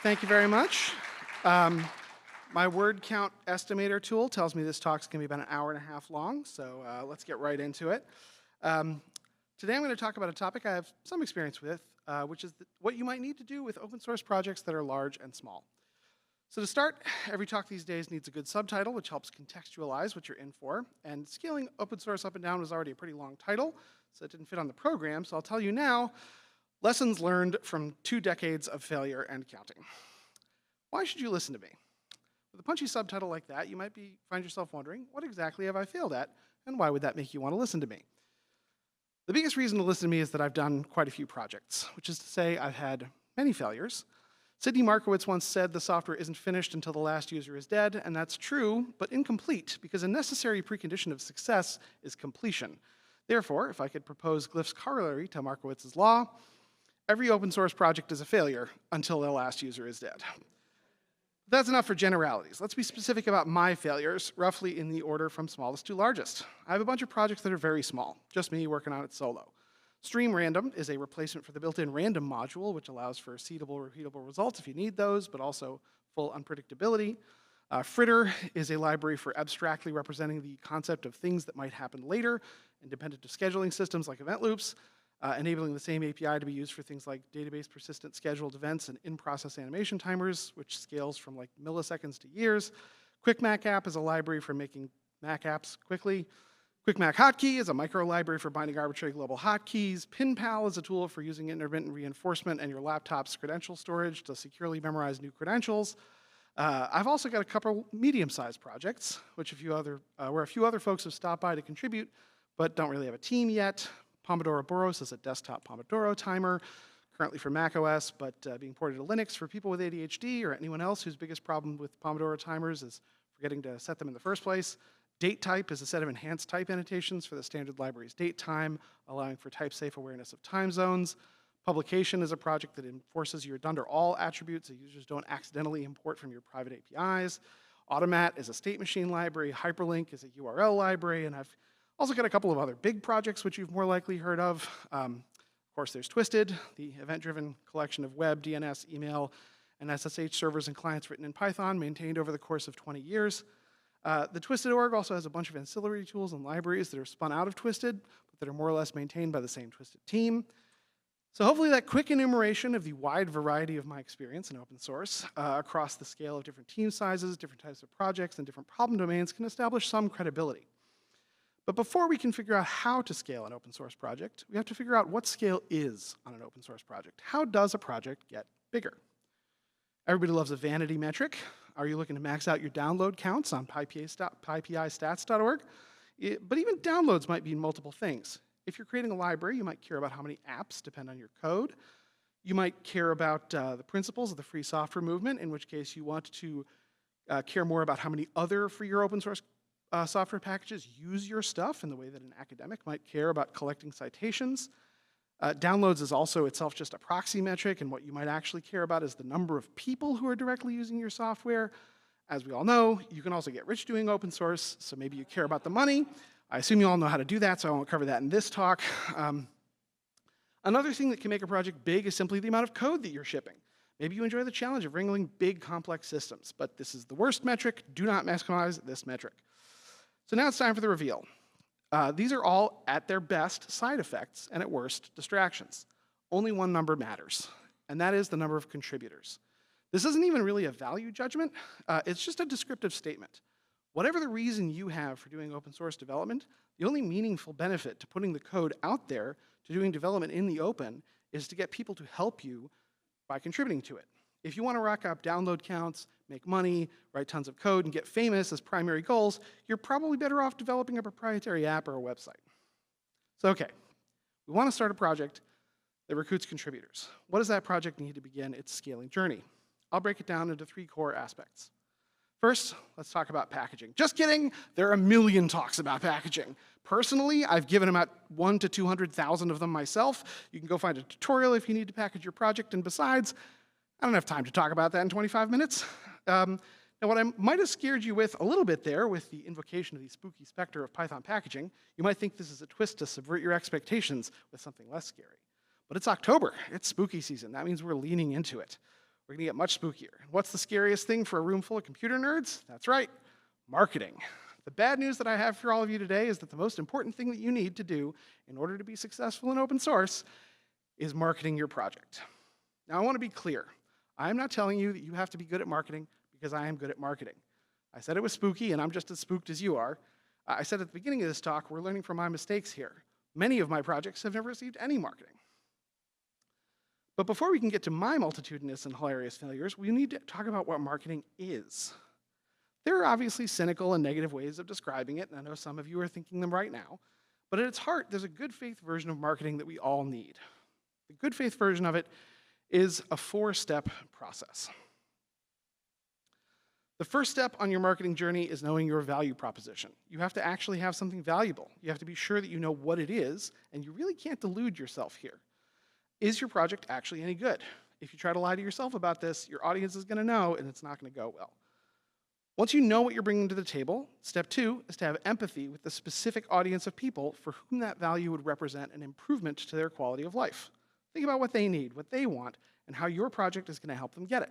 Thank you very much. My word count estimator tool tells me this talk's going to be about an hour and a half long, so let's get right into it. Today I'm going to talk about a topic I have some experience with, which is what you might need to do with open source projects that are large and small. So to start, every talk these days needs a good subtitle, which helps contextualize what you're in for. And scaling open source up and down was already a pretty long title, so it didn't fit on the program. So I'll tell you now, lessons learned from 2 decades of failure and counting. Why should you listen to me? With a punchy subtitle like that, you might find yourself wondering, what exactly have I failed at, and why would that make you want to listen to me? The biggest reason to listen to me is that I've done quite a few projects, which is to say I've had many failures. Sidney Markowitz once said the software isn't finished until the last user is dead, and that's true, but incomplete, because a necessary precondition of success is completion. Therefore, if I could propose Glyph's corollary to Markowitz's law, every open source project is a failure until the last user is dead. That's enough for generalities. Let's be specific about my failures, roughly in the order from smallest to largest. I have a bunch of projects that are very small, just me working on it solo. Stream Random is a replacement for the built-in random module, which allows for seedable, repeatable results if you need those, but also full unpredictability. Fritter is a library for abstractly representing the concept of things that might happen later, independent of scheduling systems like event loops, enabling the same API to be used for things like database persistent scheduled events and in-process animation timers, which scales from like milliseconds to years. QuickMac app is a library for making Mac apps quickly. QuickMac Hotkey is a micro library for binding arbitrary global hotkeys. PinPal is a tool for using intermittent reinforcement and your laptop's credential storage to securely memorize new credentials. I've also got a couple medium-sized projects, which where a few other folks have stopped by to contribute, but don't really have a team yet. Pomodoro Boros is a desktop Pomodoro timer, currently for macOS, but being ported to Linux for people with ADHD or anyone else whose biggest problem with Pomodoro timers is forgetting to set them in the first place. Date type is a set of enhanced type annotations for the standard library's date time, allowing for type-safe awareness of time zones. Publication is a project that enforces your done-to-all attributes so users don't accidentally import from your private APIs. Automat is a state machine library. Hyperlink is a URL library. And I've also got a couple of other big projects which you've more likely heard of. Of course, there's Twisted, the event-driven collection of web, DNS, email, and SSH servers and clients written in Python, maintained over the course of 20 years. The Twisted org also has a bunch of ancillary tools and libraries that are spun out of Twisted, but that are more or less maintained by the same Twisted team. So hopefully that quick enumeration of the wide variety of my experience in open source across the scale of different team sizes, different types of projects, and different problem domains can establish some credibility. But before we can figure out how to scale an open source project, we have to figure out what scale is on an open source project. How does a project get bigger? Everybody loves a vanity metric. Are you looking to max out your download counts on pypistats.org? But even downloads might mean multiple things. If you're creating a library, you might care about how many apps depend on your code. You might care about the principles of the free software movement, in which case you want to care more about how many other free or open source software packages use your stuff in the way that an academic might care about collecting citations. Downloads is also itself just a proxy metric, and what you might actually care about is the number of people who are directly using your software. As we all know, you can also get rich doing open source, so maybe you care about the money. I assume you all know how to do that, so I won't cover that in this talk. Another thing that can make a project big is simply the amount of code that you're shipping. Maybe you enjoy the challenge of wrangling big, complex systems, but this is the worst metric. Do not maximize this metric. So now it's time for the reveal. These are all, at their best, side effects, and at worst, distractions. Only one number matters, and that is the number of contributors. This isn't even really a value judgment. It's just a descriptive statement. Whatever the reason you have for doing open source development, the only meaningful benefit to putting the code out there, to doing development in the open, is to get people to help you by contributing to it. If you want to rack up download counts, make money, write tons of code, and get famous as primary goals, you're probably better off developing a proprietary app or a website. So, okay, we want to start a project that recruits contributors. What does that project need to begin its scaling journey? I'll break it down into 3 core aspects. First, let's talk about packaging. Just kidding, there are a million talks about packaging. Personally, I've given about 1 to 200,000 of them myself. You can go find a tutorial if you need to package your project, and besides, I don't have time to talk about that in 25 minutes. Now, what I might have scared you with a little bit there with the invocation of the spooky specter of Python packaging, you might think this is a twist to subvert your expectations with something less scary. But it's October. It's spooky season. That means we're leaning into it. we're going to get much spookier. What's the scariest thing for a room full of computer nerds? That's right, marketing. The bad news that I have for all of you today is that the most important thing that you need to do in order to be successful in open source is marketing your project. Now, I want to be clear. I'm not telling you that you have to be good at marketing because I am good at marketing. I said it was spooky, and I'm just as spooked as you are. I said at the beginning of this talk, we're learning from my mistakes here. Many of my projects have never received any marketing. But before we can get to my multitudinous and hilarious failures, we need to talk about what marketing is. There are obviously cynical and negative ways of describing it, and I know some of you are thinking them right now, but at its heart, there's a good faith version of marketing that we all need. The good faith version of it is a 4-step process. The first step on your marketing journey is knowing your value proposition. You have to actually have something valuable. You have to be sure that you know what it is, and you really can't delude yourself here. Is your project actually any good? If you try to lie to yourself about this, your audience is going to know, and it's not going to go well. Once you know what you're bringing to the table, step 2 is to have empathy with the specific audience of people for whom that value would represent an improvement to their quality of life. Think about what they need, what they want, and how your project is going to help them get it.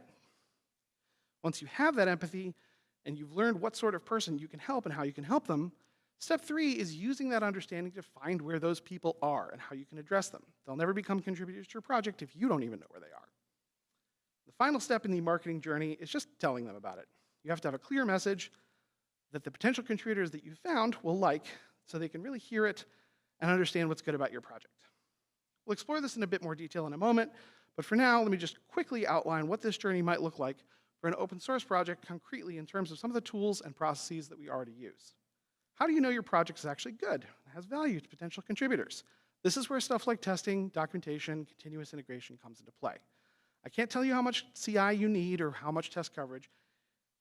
Once you have that empathy and you've learned what sort of person you can help and how you can help them, step 3 is using that understanding to find where those people are and how you can address them. They'll never become contributors to your project if you don't even know where they are. The final step in the marketing journey is just telling them about it. You have to have a clear message that the potential contributors that you found will like so they can really hear it and understand what's good about your project. We'll explore this in a bit more detail in a moment, but for now, let me just quickly outline what this journey might look like for an open source project concretely in terms of some of the tools and processes that we already use. How do you know your project is actually good and has value to potential contributors? This is where stuff like testing, documentation, continuous integration comes into play. I can't tell you how much CI you need or how much test coverage,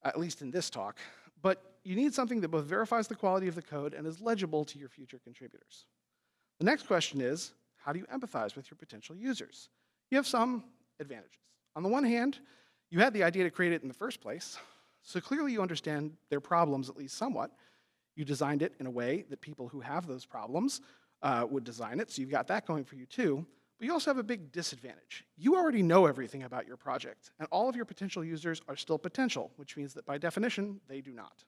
at least in this talk, but you need something that both verifies the quality of the code and is legible to your future contributors. The next question is, how do you empathize with your potential users? You have some advantages. On the one hand, you had the idea to create it in the first place, so clearly you understand their problems at least somewhat. You designed it in a way that people who have those problems would design it, so you've got that going for you too. But you also have a big disadvantage. You already know everything about your project, and all of your potential users are still potential, which means that by definition, they do not.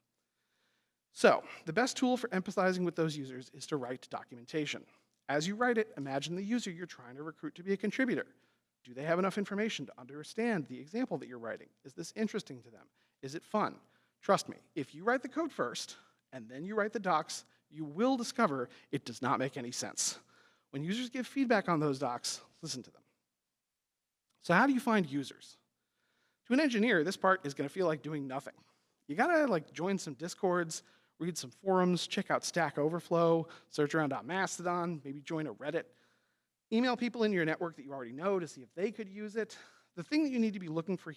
So, the best tool for empathizing with those users is to write documentation. As you write it, imagine the user you're trying to recruit to be a contributor. Do they have enough information to understand the example that you're writing? Is this interesting to them? Is it fun? Trust me, if you write the code first, and then you write the docs, you will discover it does not make any sense. When users give feedback on those docs, listen to them. So how do you find users? To an engineer, this part is going to feel like doing nothing. You gotta join some discords, read some forums, check out Stack Overflow, search around on Mastodon, maybe join a Reddit. Email people in your network that you already know to see if they could use it. The thing that you need to be looking for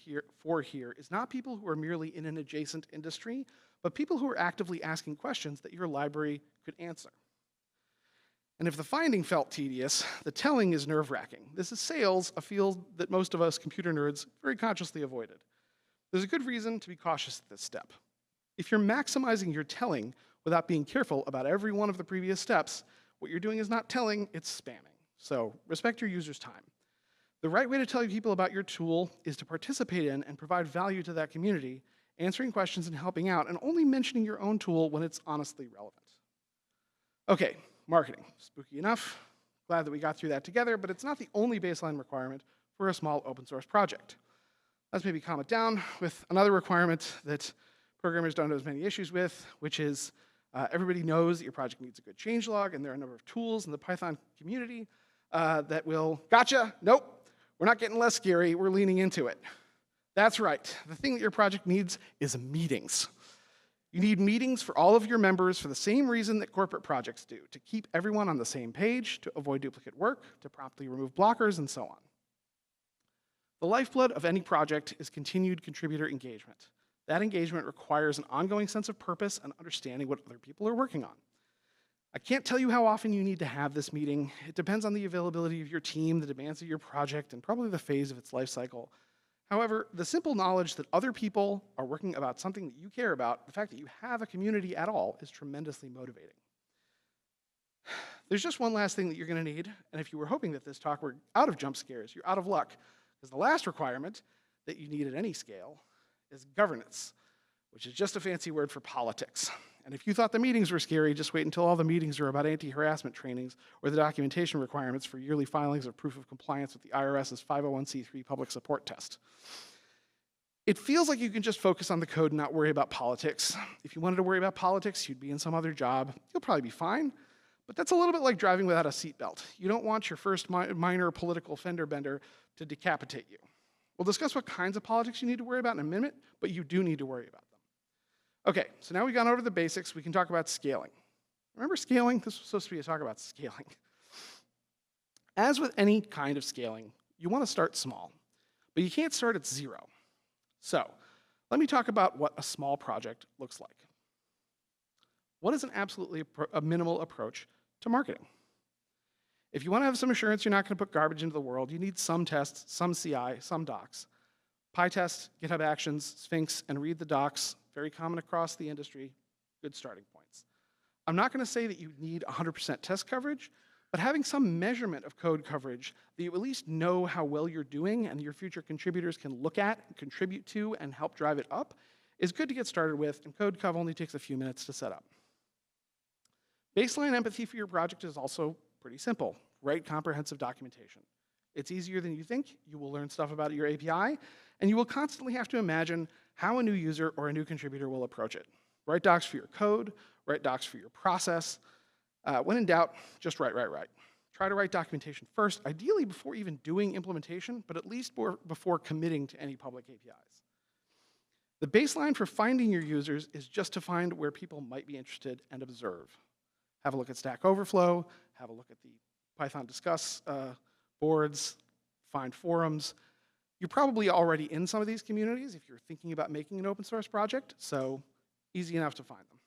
here is not people who are merely in an adjacent industry, but people who are actively asking questions that your library could answer. And if the finding felt tedious, the telling is nerve-wracking. This is sales, a field that most of us computer nerds very consciously avoided. There's a good reason to be cautious at this step. If you're maximizing your telling without being careful about every one of the previous steps, what you're doing is not telling, it's spamming. So respect your users' time. The right way to tell people about your tool is to participate in and provide value to that community, answering questions and helping out, and only mentioning your own tool when it's honestly relevant. Okay, marketing. Spooky enough. Glad that we got through that together, but it's not the only baseline requirement for a small open source project. Let's maybe calm it down with another requirement that programmers don't have as many issues with, which is everybody knows that your project needs a good changelog, and there are a number of tools in the Python community that will, gotcha, nope, we're not getting less scary, we're leaning into it. That's right, the thing that your project needs is meetings. You need meetings for all of your members for the same reason that corporate projects do, to keep everyone on the same page, to avoid duplicate work, to promptly remove blockers, and so on. The lifeblood of any project is continued contributor engagement. That engagement requires an ongoing sense of purpose and understanding what other people are working on. I can't tell you how often you need to have this meeting. It depends on the availability of your team, the demands of your project, and probably the phase of its life cycle. However, the simple knowledge that other people are working about something that you care about, the fact that you have a community at all, is tremendously motivating. There's just one last thing that you're going to need, and if you were hoping that this talk were out of jump scares, you're out of luck, because the last requirement that you need at any scale is governance, which is just a fancy word for politics. And if you thought the meetings were scary, just wait until all the meetings are about anti-harassment trainings or the documentation requirements for yearly filings of proof of compliance with the IRS's 501c3 public support test. It feels like you can just focus on the code and not worry about politics. If you wanted to worry about politics, you'd be in some other job. You'll probably be fine, but that's a little bit like driving without a seatbelt. You don't want your first minor political fender bender to decapitate you. We'll discuss what kinds of politics you need to worry about in a minute, but you do need to worry about them. Okay, so now we've gone over the basics, we can talk about scaling. Remember scaling? This was supposed to be a talk about scaling. As with any kind of scaling, you want to start small, but you can't start at 0. So, let me talk about what a small project looks like. What is an absolutely a minimal approach to marketing? If you want to have some assurance you're not going to put garbage into the world, you need some tests, some CI, some docs. PyTest, GitHub Actions, Sphinx, and read the docs, very common across the industry, good starting points. I'm not going to say that you need 100% test coverage, but having some measurement of code coverage that you at least know how well you're doing and your future contributors can look at, and contribute to, and help drive it up is good to get started with, and code cov only takes a few minutes to set up. Baseline empathy for your project is also pretty simple. Write comprehensive documentation. It's easier than you think. You will learn stuff about your API, and you will constantly have to imagine how a new user or a new contributor will approach it. Write docs for your code, write docs for your process. When in doubt, just write. Try to write documentation first, ideally before even doing implementation, but at least before committing to any public APIs. The baseline for finding your users is just to find where people might be interested and observe. Have a look at Stack Overflow, have a look at the Python Discuss boards, find forums. You're probably already in some of these communities if you're thinking about making an open source project, so easy enough to find them.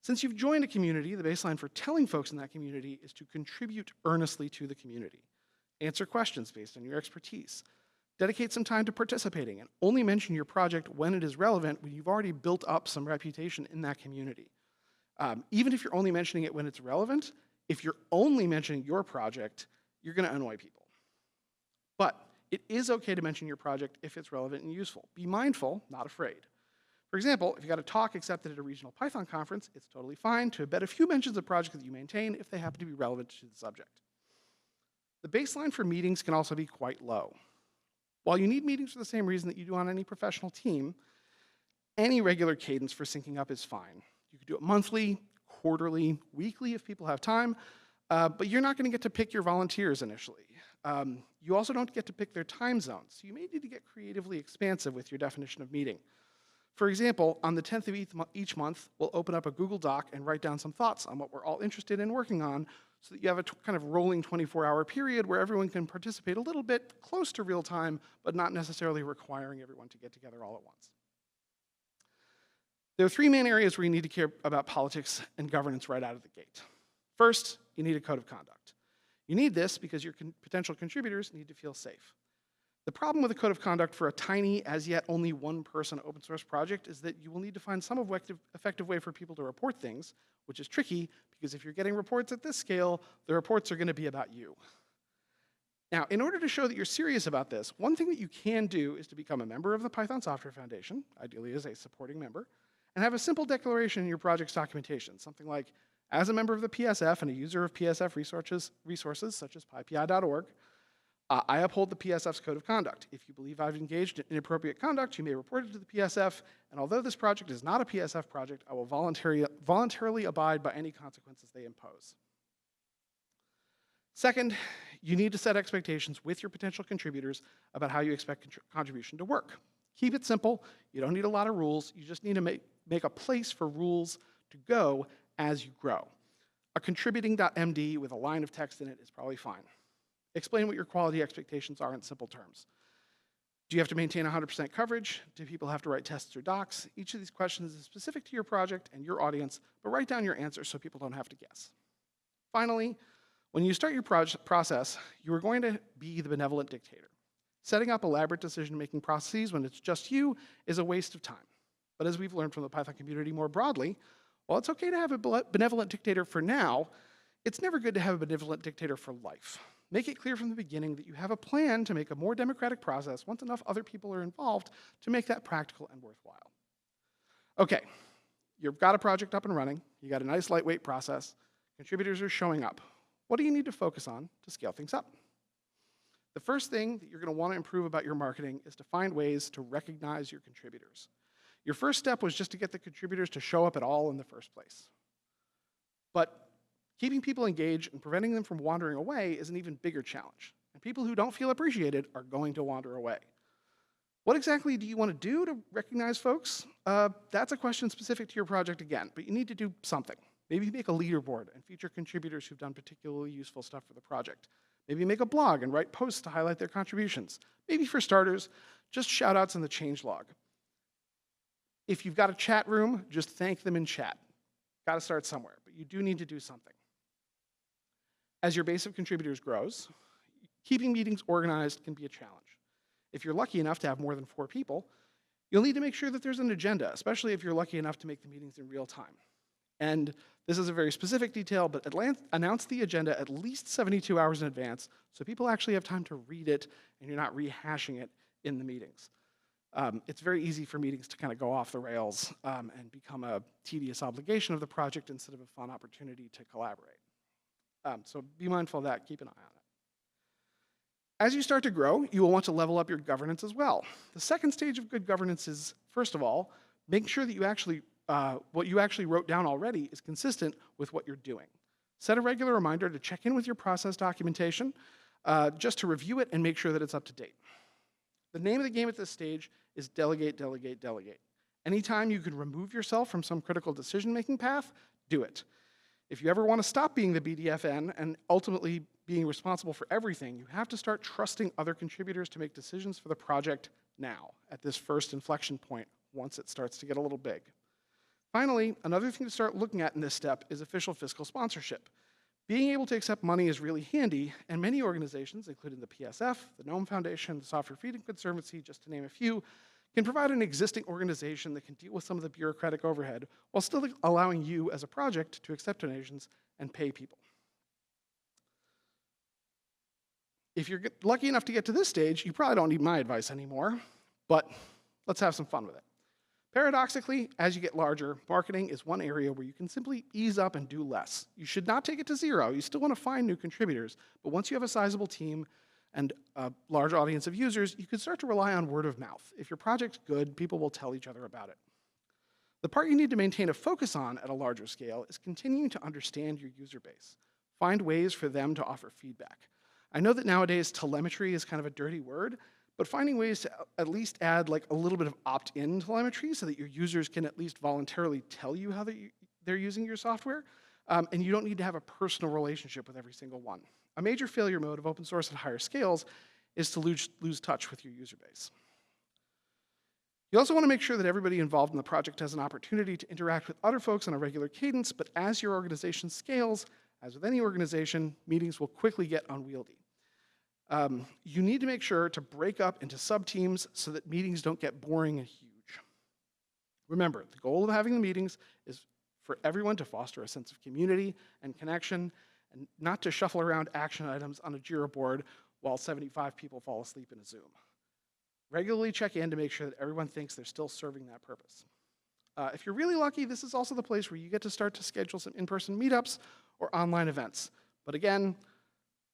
Since you've joined a community, the baseline for telling folks in that community is to contribute earnestly to the community. Answer questions based on your expertise. Dedicate some time to participating and only mention your project when it is relevant, when you've already built up some reputation in that community. Even if you're only mentioning it when it's relevant, if you're only mentioning your project, you're going to annoy people. But it is okay to mention your project if it's relevant and useful. Be mindful, not afraid. For example, if you got a talk accepted at a regional Python conference, it's totally fine to embed a few mentions of projects that you maintain if they happen to be relevant to the subject. The baseline for meetings can also be quite low. While you need meetings for the same reason that you do on any professional team, any regular cadence for syncing up is fine. You could do it monthly, quarterly, weekly if people have time, but you're not going to get to pick your volunteers initially. You also don't get to pick their time zones, so you may need to get creatively expansive with your definition of meeting. For example, on the 10th of each month, we'll open up a Google Doc and write down some thoughts on what we're all interested in working on so that you have a kind of rolling 24-hour period where everyone can participate a little bit close to real time, but not necessarily requiring everyone to get together all at once. There are 3 main areas where you need to care about politics and governance right out of the gate. First, you need a code of conduct. You need this because your potential contributors need to feel safe. The problem with a code of conduct for a tiny, as yet only one-person open source project is that you will need to find some effective way for people to report things, which is tricky because if you're getting reports at this scale, the reports are going to be about you. Now, in order to show that you're serious about this, one thing that you can do is to become a member of the Python Software Foundation, ideally as a supporting member, and have a simple declaration in your project's documentation, something like, as a member of the PSF and a user of PSF resources such as pypi.org, I uphold the PSF's code of conduct. If you believe I've engaged in inappropriate conduct, you may report it to the PSF, and although this project is not a PSF project, I will voluntarily abide by any consequences they impose. Second, you need to set expectations with your potential contributors about how you expect contribution to work. Keep it simple. You don't need a lot of rules. You just need to make a place for rules to go as you grow. A contributing.md with a line of text in it is probably fine. Explain what your quality expectations are in simple terms. Do you have to maintain 100% coverage? Do people have to write tests or docs? Each of these questions is specific to your project and your audience, but write down your answers so people don't have to guess. Finally, when you start your process, you are going to be the benevolent dictator. Setting up elaborate decision-making processes when it's just you is a waste of time. But as we've learned from the Python community more broadly, while it's okay to have a benevolent dictator for now, it's never good to have a benevolent dictator for life. make it clear from the beginning that you have a plan to make a more democratic process once enough other people are involved to make that practical and worthwhile. Okay, you've got a project up and running, you got a nice lightweight process, contributors are showing up. What do you need to focus on to scale things up? The first thing that you're going to want to improve about your marketing is to find ways to recognize your contributors. Your first step was just to get the contributors to show up at all in the first place. But keeping people engaged and preventing them from wandering away is an even bigger challenge. And people who don't feel appreciated are going to wander away. What exactly do you want to do to recognize folks? That's a question specific to your project again, but you need to do something. Maybe make a leaderboard and feature contributors who've done particularly useful stuff for the project. Maybe make a blog and write posts to highlight their contributions. Maybe for starters, just shout outs in the changelog. If you've got a chat room, just thank them in chat. Got to start somewhere, but you do need to do something. As your base of contributors grows, keeping meetings organized can be a challenge. If you're lucky enough to have more than 4 people, you'll need to make sure that there's an agenda, especially if you're lucky enough to make the meetings in real time. And this is a very specific detail, but announce the agenda at least 72 hours in advance so people actually have time to read it and you're not rehashing it in the meetings. It's very easy for meetings to kind of go off the rails and become a tedious obligation of the project instead of a fun opportunity to collaborate. So be mindful of that, keep an eye on it. As you start to grow, you will want to level up your governance as well. The second stage of good governance is, first of all, make sure that what you actually wrote down already is consistent with what you're doing. Set a regular reminder to check in with your process documentation, just to review it and make sure that it's up to date. The name of the game at this stage is delegate, delegate, delegate. Anytime you can remove yourself from some critical decision-making path, do it. If you ever want to stop being the BDFN and ultimately being responsible for everything, you have to start trusting other contributors to make decisions for the project now, at this first inflection point, once it starts to get a little big. Finally, another thing to start looking at in this step is official fiscal sponsorship. Being able to accept money is really handy, and many organizations, including the PSF, the Gnome Foundation, the Software Freedom Conservancy, just to name a few, can provide an existing organization that can deal with some of the bureaucratic overhead while still allowing you as a project to accept donations and pay people. If you're lucky enough to get to this stage, you probably don't need my advice anymore, but let's have some fun with it. Paradoxically, as you get larger, marketing is one area where you can simply ease up and do less. You should not take it to zero. You still want to find new contributors, but once you have a sizable team and a large audience of users, you can start to rely on word of mouth. If your project's good, people will tell each other about it. The part you need to maintain a focus on at a larger scale is continuing to understand your user base. Find ways for them to offer feedback. I know that nowadays telemetry is kind of a dirty word, but finding ways to at least add like a little bit of opt-in telemetry so that your users can at least voluntarily tell you how they're using your software, and you don't need to have a personal relationship with every single one. A major failure mode of open source at higher scales is to lose touch with your user base. You also want to make sure that everybody involved in the project has an opportunity to interact with other folks on a regular cadence, but as your organization scales, as with any organization, meetings will quickly get unwieldy. You need to make sure to break up into sub-teams so that meetings don't get boring and huge. Remember, the goal of having the meetings is for everyone to foster a sense of community and connection, and not to shuffle around action items on a Jira board while 75 people fall asleep in a Zoom. Regularly check in to make sure that everyone thinks they're still serving that purpose. If you're really lucky, this is also the place where you get to start to schedule some in-person meetups or online events. But again,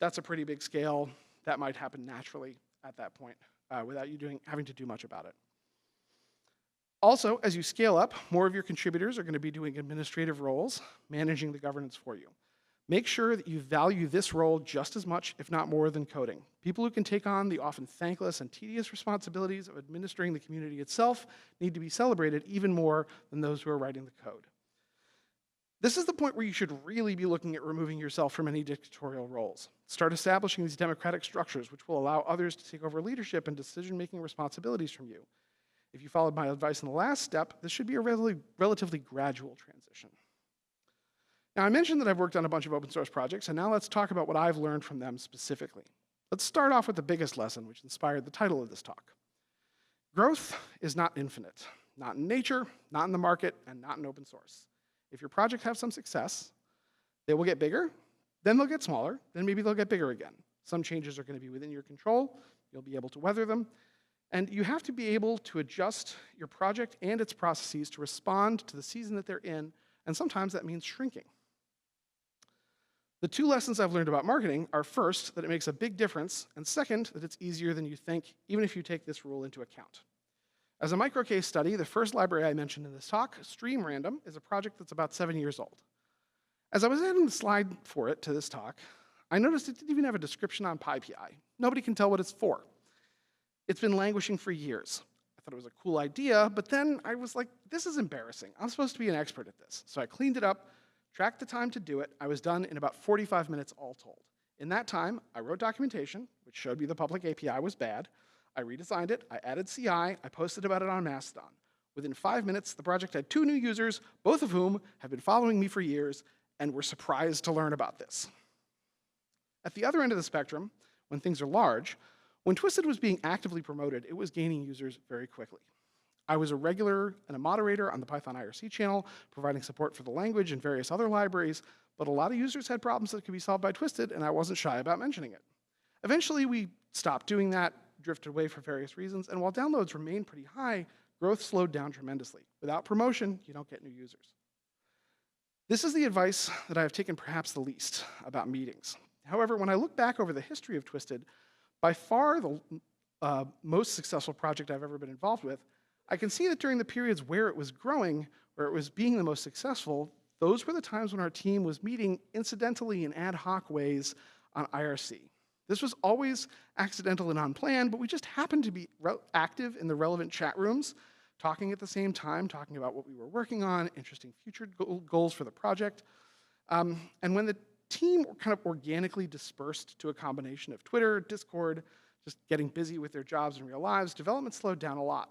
that's a pretty big scale. That might happen naturally at that point without you having to do much about it. Also, as you scale up, more of your contributors are going to be doing administrative roles, managing the governance for you. Make sure that you value this role just as much, if not more, than coding. People who can take on the often thankless and tedious responsibilities of administering the community itself need to be celebrated even more than those who are writing the code. This is the point where you should really be looking at removing yourself from any dictatorial roles. Start establishing these democratic structures which will allow others to take over leadership and decision-making responsibilities from you. If you followed my advice in the last step, this should be a relatively gradual transition. Now, I mentioned that I've worked on a bunch of open source projects, and now let's talk about what I've learned from them specifically. Let's start off with the biggest lesson, which inspired the title of this talk. Growth is not infinite, not in nature, not in the market, and not in open source. If your project has some success, they will get bigger, then they'll get smaller, then maybe they'll get bigger again. Some changes are going to be within your control. You'll be able to weather them. And you have to be able to adjust your project and its processes to respond to the season that they're in, and sometimes that means shrinking. The two lessons I've learned about marketing are, first, that it makes a big difference, and second, that it's easier than you think, even if you take this rule into account. As a micro case study, the first library I mentioned in this talk, Stream Random, is a project that's about 7 years old. As I was adding the slide for it to this talk, I noticed it didn't even have a description on PyBay. Nobody can tell what it's for. It's been languishing for years. I thought it was a cool idea, but then I was like, this is embarrassing. I'm supposed to be an expert at this. So I cleaned it up, tracked the time to do it. I was done in about 45 minutes all told. In that time, I wrote documentation, which showed me the public API was bad. I redesigned it, I added CI, I posted about it on Mastodon. Within 5 minutes, the project had 2 new users, both of whom have been following me for years and were surprised to learn about this. At the other end of the spectrum, when things are large, when Twisted was being actively promoted, it was gaining users very quickly. I was a regular and a moderator on the Python IRC channel, providing support for the language and various other libraries, but a lot of users had problems that could be solved by Twisted, and I wasn't shy about mentioning it. Eventually, we stopped doing that, drifted away for various reasons, and while downloads remained pretty high, growth slowed down tremendously. Without promotion, you don't get new users. This is the advice that I have taken perhaps the least about meetings. However, when I look back over the history of Twisted, by far the most successful project I've ever been involved with, I can see that during the periods where it was growing, where it was being the most successful, those were the times when our team was meeting incidentally in ad hoc ways on IRC. This was always accidental and unplanned, but we just happened to be active in the relevant chat rooms, talking at the same time, talking about what we were working on, interesting future goals for the project. And when the team kind of organically dispersed to a combination of Twitter, Discord, just getting busy with their jobs and real lives, development slowed down a lot.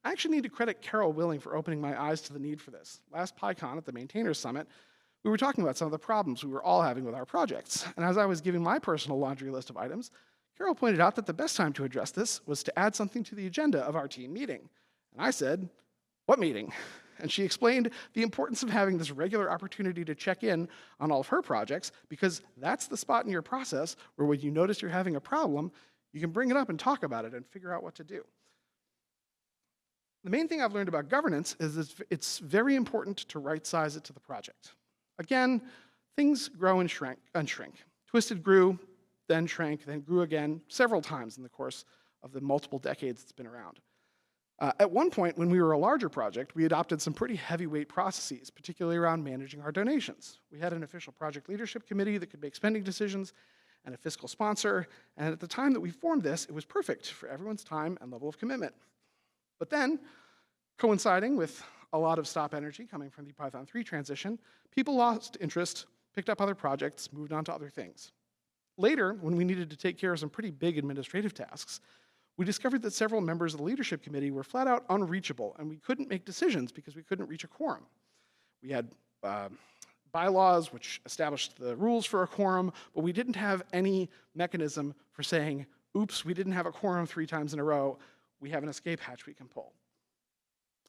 I actually need to credit Carol Willing for opening my eyes to the need for this. Last PyCon at the Maintainers Summit, we were talking about some of the problems we were all having with our projects. And as I was giving my personal laundry list of items, Carol pointed out that the best time to address this was to add something to the agenda of our team meeting. And I said, "What meeting?" And she explained the importance of having this regular opportunity to check in on all of her projects, because that's the spot in your process where when you notice you're having a problem, you can bring it up and talk about it and figure out what to do. The main thing I've learned about governance is that it's very important to right-size it to the project. Again, things grow and shrink. Twisted grew, then shrank, then grew again several times in the course of the multiple decades it's been around. At one point, when we were a larger project, we adopted some pretty heavyweight processes, particularly around managing our donations. We had an official project leadership committee that could make spending decisions and a fiscal sponsor, and at the time that we formed this, it was perfect for everyone's time and level of commitment. But then, coinciding with a lot of stop energy coming from the Python 3 transition, people lost interest, picked up other projects, moved on to other things. Later, when we needed to take care of some pretty big administrative tasks, we discovered that several members of the leadership committee were flat out unreachable, and we couldn't make decisions because we couldn't reach a quorum. We had bylaws which established the rules for a quorum, but we didn't have any mechanism for saying, oops, we didn't have a quorum 3 times in a row, we have an escape hatch we can pull.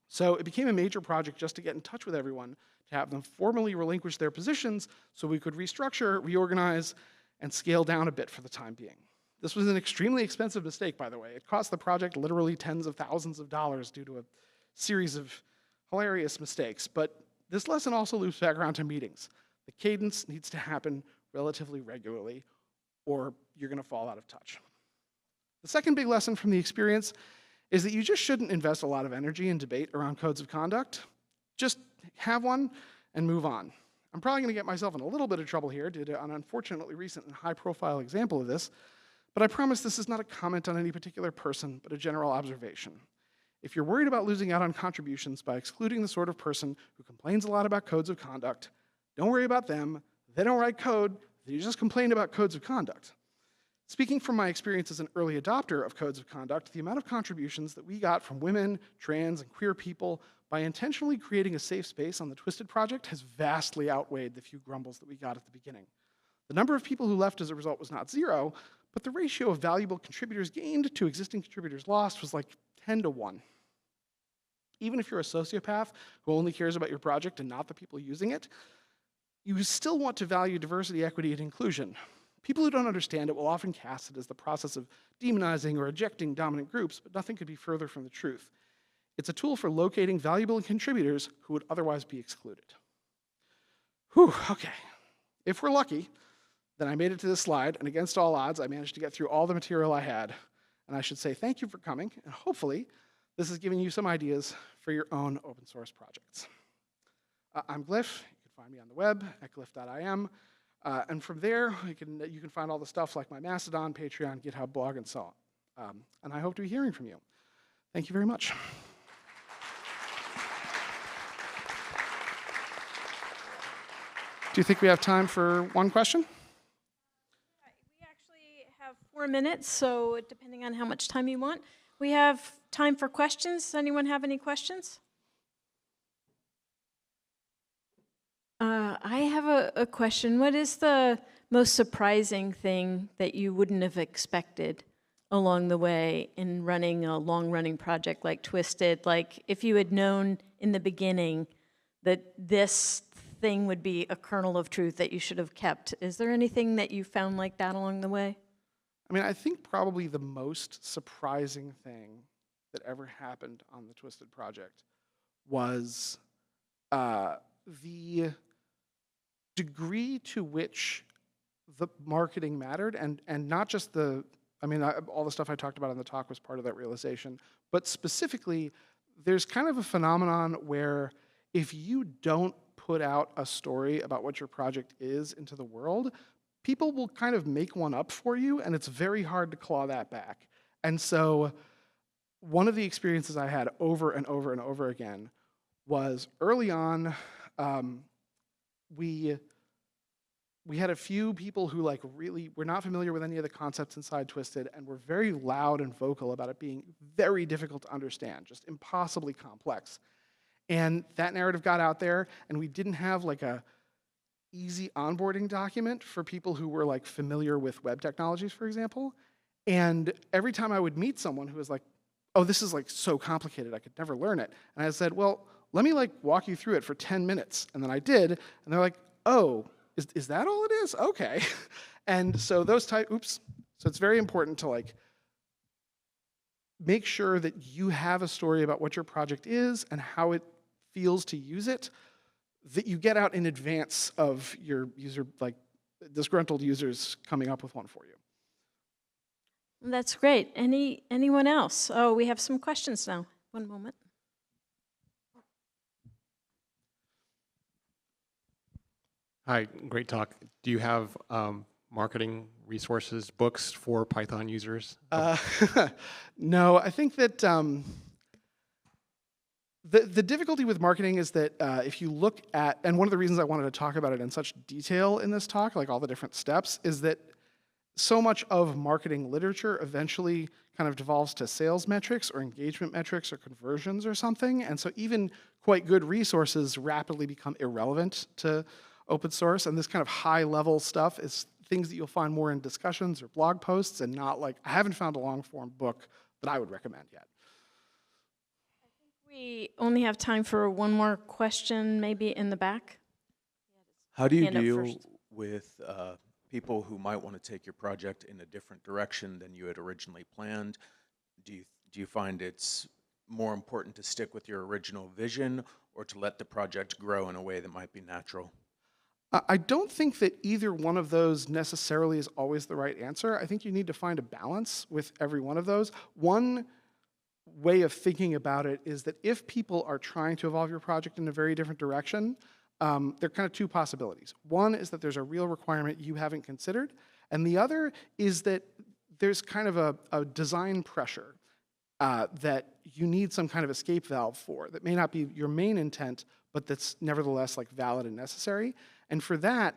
So it became a major project just to get in touch with everyone, to have them formally relinquish their positions so we could restructure, reorganize, and scale down a bit for the time being. This was an extremely expensive mistake, by the way. It cost the project literally tens of thousands of dollars due to a series of hilarious mistakes. But this lesson also loops back around to meetings. The cadence needs to happen relatively regularly, or you're going to fall out of touch. The second big lesson from the experience is that you just shouldn't invest a lot of energy in debate around codes of conduct. Just have one and move on. I'm probably going to get myself in a little bit of trouble here due to an unfortunately recent and high-profile example of this, but I promise this is not a comment on any particular person, but a general observation. If you're worried about losing out on contributions by excluding the sort of person who complains a lot about codes of conduct, don't worry about them. They don't write code. They just complain about codes of conduct. Speaking from my experience as an early adopter of codes of conduct, the amount of contributions that we got from women, trans, and queer people by intentionally creating a safe space on the Twisted project has vastly outweighed the few grumbles that we got at the beginning. The number of people who left as a result was not 0, but the ratio of valuable contributors gained to existing contributors lost was like 10 to 1. Even if you're a sociopath who only cares about your project and not the people using it, you still want to value diversity, equity, and inclusion. People who don't understand it will often cast it as the process of demonizing or ejecting dominant groups, but nothing could be further from the truth. It's a tool for locating valuable contributors who would otherwise be excluded. Whew, okay. If we're lucky, then I made it to this slide, and against all odds, I managed to get through all the material I had. And I should say thank you for coming, and hopefully this is giving you some ideas for your own open source projects. I'm Glyph. You can find me on the web at glyph.im. And from there, you can find all the stuff like my Mastodon, Patreon, GitHub blog, and so on. And I hope to be hearing from you. Thank you very much. Do you think we have time for one question? We actually have 4 minutes, so depending on how much time you want. We have time for questions. Does anyone have any questions? I have a question. What is the most surprising thing that you wouldn't have expected along the way in running a long-running project like Twisted? Like, if you had known in the beginning that this thing would be a kernel of truth that you should have kept, is there anything that you found like that along the way? I mean, I think probably the most surprising thing that ever happened on the Twisted project was the degree to which the marketing mattered, and not just the, all the stuff I talked about in the talk was part of that realization, but specifically, there's kind of a phenomenon where if you don't put out a story about what your project is into the world, people will kind of make one up for you, and it's very hard to claw that back. And so one of the experiences I had over and over and over again was early on, we had a few people who like really were not familiar with any of the concepts inside Twisted and were very loud and vocal about it being very difficult to understand, just impossibly complex. And that narrative got out there, and we didn't have like a easy onboarding document for people who were like familiar with web technologies, for example. And every time I would meet someone who was like, oh, this is like so complicated, I could never learn it. And I said, well, let me like walk you through it for 10 minutes. And then I did, and they're like, oh, is that all it is? Okay. And so so it's very important to like make sure that you have a story about what your project is and how it feels to use it, that you get out in advance of your user, like disgruntled users coming up with one for you. That's great. Anyone else? Oh, we have some questions now. One moment. Hi, great talk. Do you have marketing resources, books for Python users? No, I think that the difficulty with marketing is that if you look at, and one of the reasons I wanted to talk about it in such detail in this talk, like all the different steps, is that so much of marketing literature eventually kind of devolves to sales metrics or engagement metrics or conversions or something. And so even quite good resources rapidly become irrelevant to open source. And this kind of high level stuff is things that you'll find more in discussions or blog posts, and not like, I haven't found a long form book that I would recommend yet. I think we only have time for one more question, maybe in the back. How do you deal with people who might want to take your project in a different direction than you had originally planned? Do you find it's more important to stick with your original vision, or to let the project grow in a way that might be natural? I don't think that either one of those necessarily is always the right answer. I think you need to find a balance with every one of those. One way of thinking about it is that if people are trying to evolve your project in a very different direction, there are kind of two possibilities. One is that there's a real requirement you haven't considered, and the other is that there's kind of a design pressure that you need some kind of escape valve for that may not be your main intent, but that's nevertheless like valid and necessary. And for that,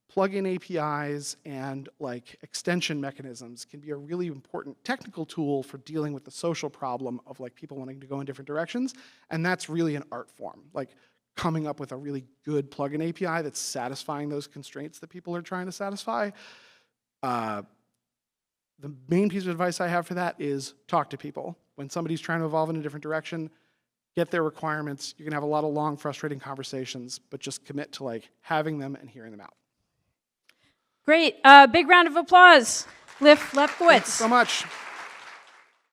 plug-in APIs and like extension mechanisms can be a really important technical tool for dealing with the social problem of like people wanting to go in different directions. And that's really an art form, like coming up with a really good plug-in API that's satisfying those constraints that people are trying to satisfy. The main piece of advice I have for that is talk to people. When somebody's trying to evolve in a different direction, get their requirements. You can have a lot of long, frustrating conversations, but just commit to like having them and hearing them out. Great. Big round of applause. Lefkowitz. Thanks so much.